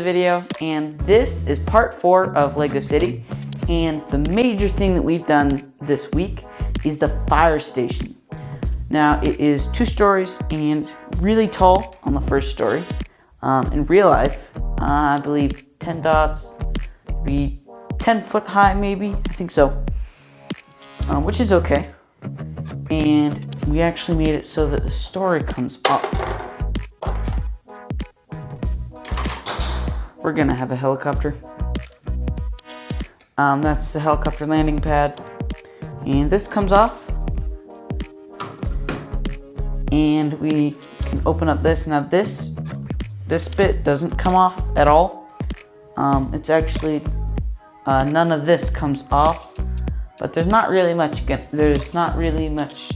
Video, and this is part 4 of Lego City, and the major thing that we've done this week is the fire station. Now it is 2 stories and really tall on the first story. In real life, I believe 10 dots, be 10 foot high maybe, I think so, which is okay. And we actually made it so that the story comes up. We're gonna have a helicopter. That's the helicopter landing pad. And this comes off. And we can open up this. Now this bit doesn't come off at all. It's actually, none of this comes off. But there's not really much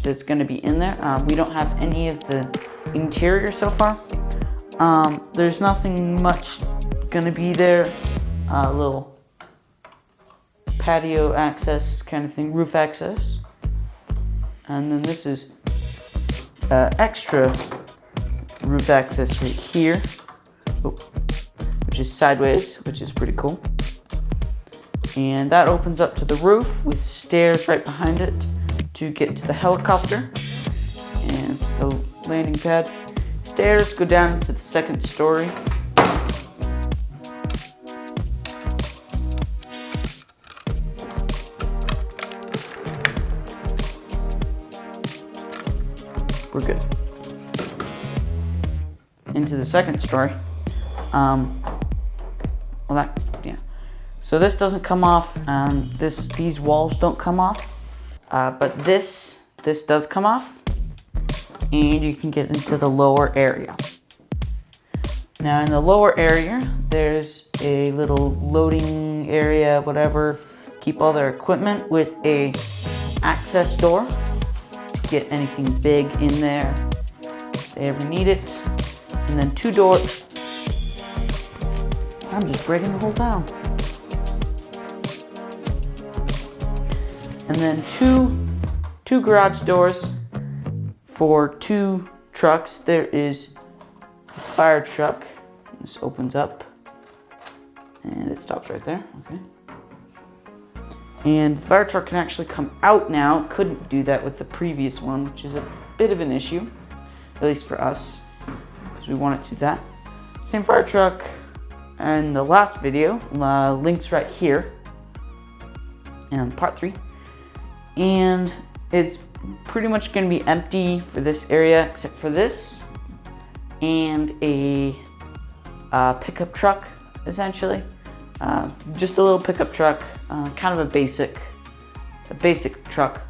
that's gonna be in there. We don't have any of the interior so far. There's nothing much gonna be there. A little patio access kind of thing, roof access. And then this is extra roof access right here, which is sideways, which is pretty cool. And that opens up to the roof with stairs right behind it to get to the helicopter. And it's the landing pad. Stairs go down to the second story. We're good. Into the second story. So this doesn't come off. These walls don't come off, but this does come off, and you can get into the lower area. Now in the lower area, there's a little loading area, whatever. Keep all their equipment with a access door. Get anything big in there if they ever need it. And then 2 doors. I'm just breaking the whole down. And then two garage doors for 2 trucks. There is a fire truck. This opens up and it stops right there. Okay. And the fire truck can actually come out now. Couldn't do that with the previous one, which is a bit of an issue, at least for us, because we want it to do that. Same fire truck and the last video, links right here, and part 3. And it's pretty much going to be empty for this area, except for this, and a pickup truck, essentially. Just a little pickup truck, kind of a basic truck.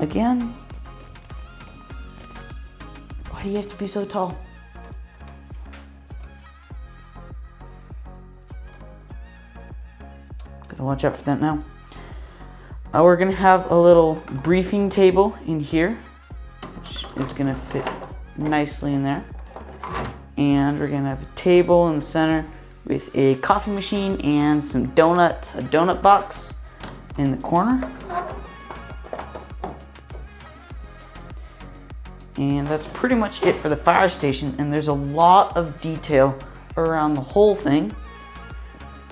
Again, why do you have to be so tall? Gotta watch out for that now. We're gonna have a little briefing table in here, which is gonna fit nicely in there. And we're gonna have a table in the center with a coffee machine and a donut box in the corner. And that's pretty much it for the fire station. And there's a lot of detail around the whole thing.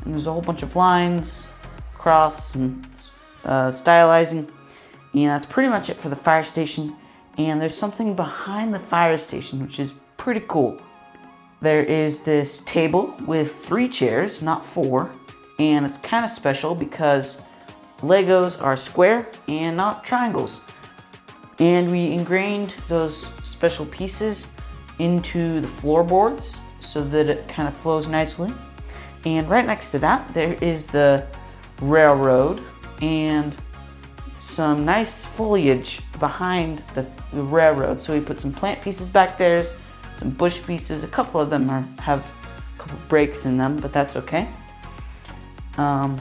And there's a whole bunch of lines, cross, and stylizing, and that's pretty much it for the fire station. And there's something behind the fire station which is pretty cool. There is this table with 3 chairs, not 4, and it's kind of special because Legos are square and not triangles. And we ingrained those special pieces into the floorboards so that it kind of flows nicely. And right next to that, there is the railroad and some nice foliage behind the railroad. So we put some plant pieces back there, some bush pieces. A couple of them have a couple breaks in them, but that's okay. Right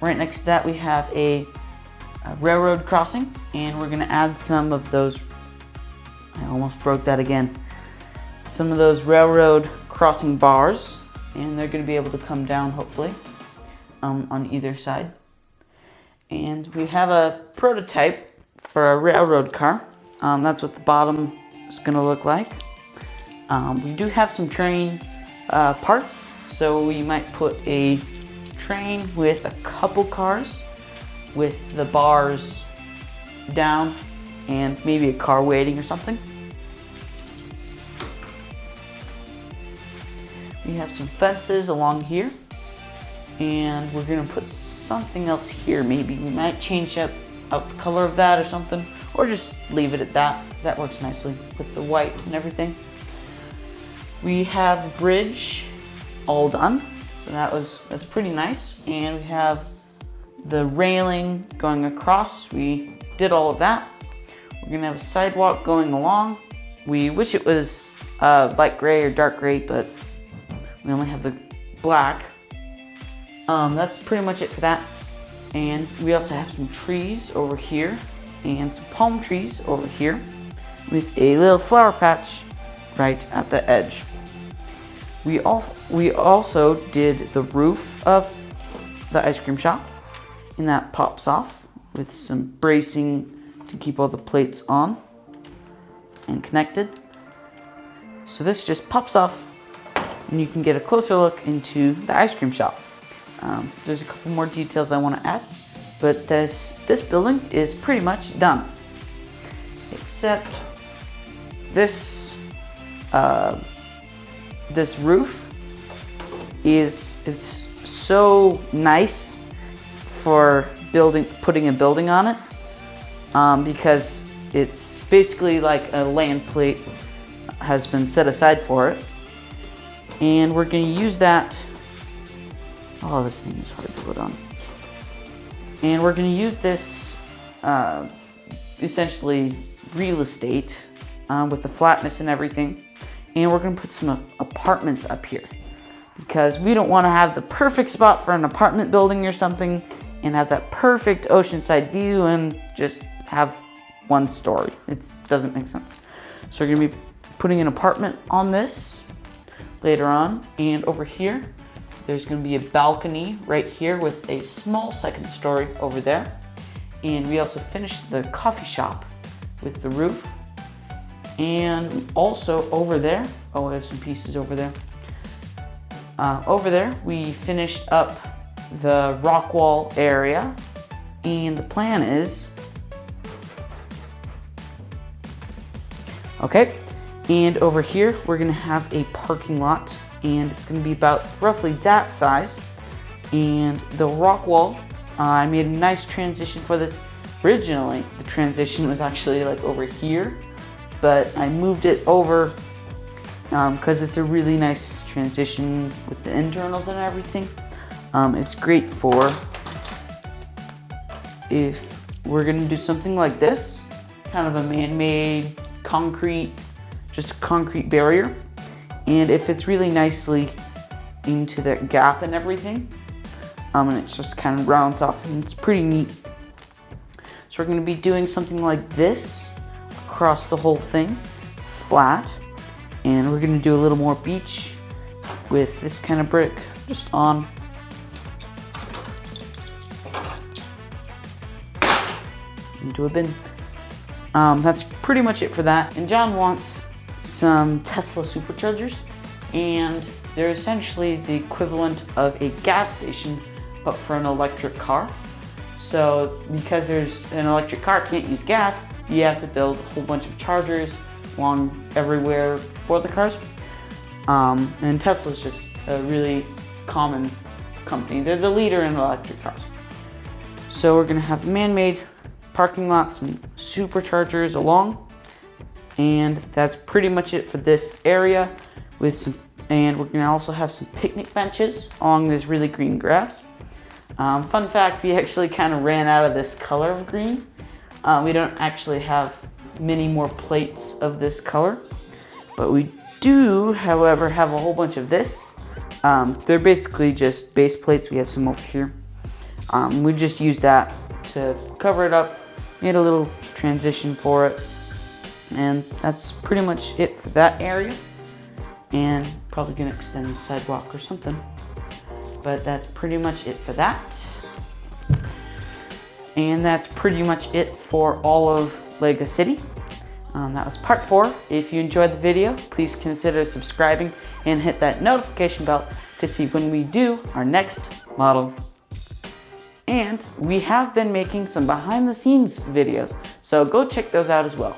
next to that we have a railroad crossing, and we're gonna add some of those, I almost broke that again, some of those railroad crossing bars, and they're gonna be able to come down hopefully on either side. And we have a prototype for a railroad car. That's what the bottom is going to look like. We do have some train parts, so we might put a train with a couple cars with the bars down and maybe a car waiting or something. We have some fences along here, and we're gonna put something else here. Maybe we might change out the color of that or something, or just leave it at that. That works nicely with the white and everything. We have a bridge all done, so that's pretty nice. And we have the railing going across. We did all of that. We're gonna have a sidewalk going along. We wish it was light gray or dark gray, but we only have the black. That's pretty much it for that. And we also have some trees over here and some palm trees over here with a little flower patch right at the edge. We also did the roof of the ice cream shop, and that pops off with some bracing to keep all the plates on and connected. So this just pops off, and you can get a closer look into the ice cream shop. There's a couple more details I want to add, but this building is pretty much done, except this this roof it's so nice for putting a building on it, because it's basically like a land plate has been set aside for it, and we're going to use that. Oh, this thing is hard to put on. And we're going to use this essentially real estate with the flatness and everything, and we're going to put some apartments up here, because we don't want to have the perfect spot for an apartment building or something and have that perfect oceanside view and just have one story. It doesn't make sense. So we're going to be putting an apartment on this later on. And over here, there's going to be a balcony right here with a small second story over there. And we also finished the coffee shop with the roof. And also over there, oh, there's some pieces over there. Over there, we finished up the rock wall area. And the plan is, okay, and over here, we're gonna have a parking lot, and it's gonna be about roughly that size. And the rock wall, I made a nice transition for this. Originally, the transition was actually like over here, but I moved it over because it's a really nice transition with the internals and everything. It's great for if we're gonna do something like this, kind of a man-made concrete, just a concrete barrier. And if it's really nicely into the gap and everything, and it just kind of rounds off, and it's pretty neat. So we're gonna be doing something like this across the whole thing, flat. And we're gonna do a little more beach with this kind of brick just on. Into a bin. That's pretty much it for that. And John wants some Tesla superchargers, and they're essentially the equivalent of a gas station, but for an electric car. So because there's an electric car can't use gas, you have to build a whole bunch of chargers along everywhere for the cars. And Tesla's just a really common company. They're the leader in electric cars. So we're gonna have man-made parking lots, some superchargers along, and that's pretty much it for this area. And we're gonna also have some picnic benches along this really green grass. Fun fact, we actually kind of ran out of this color of green. We don't actually have many more plates of this color, but we do, however, have a whole bunch of this. They're basically just base plates. We have some over here. We just used that to cover it up, made a little transition for it, and that's pretty much it for that area. And probably gonna extend the sidewalk or something, but that's pretty much it for that. And that's pretty much it for all of LEGO City. That was part 4. If you enjoyed the video, please consider subscribing and hit that notification bell to see when we do our next model. And we have been making some behind the scenes videos, so go check those out as well.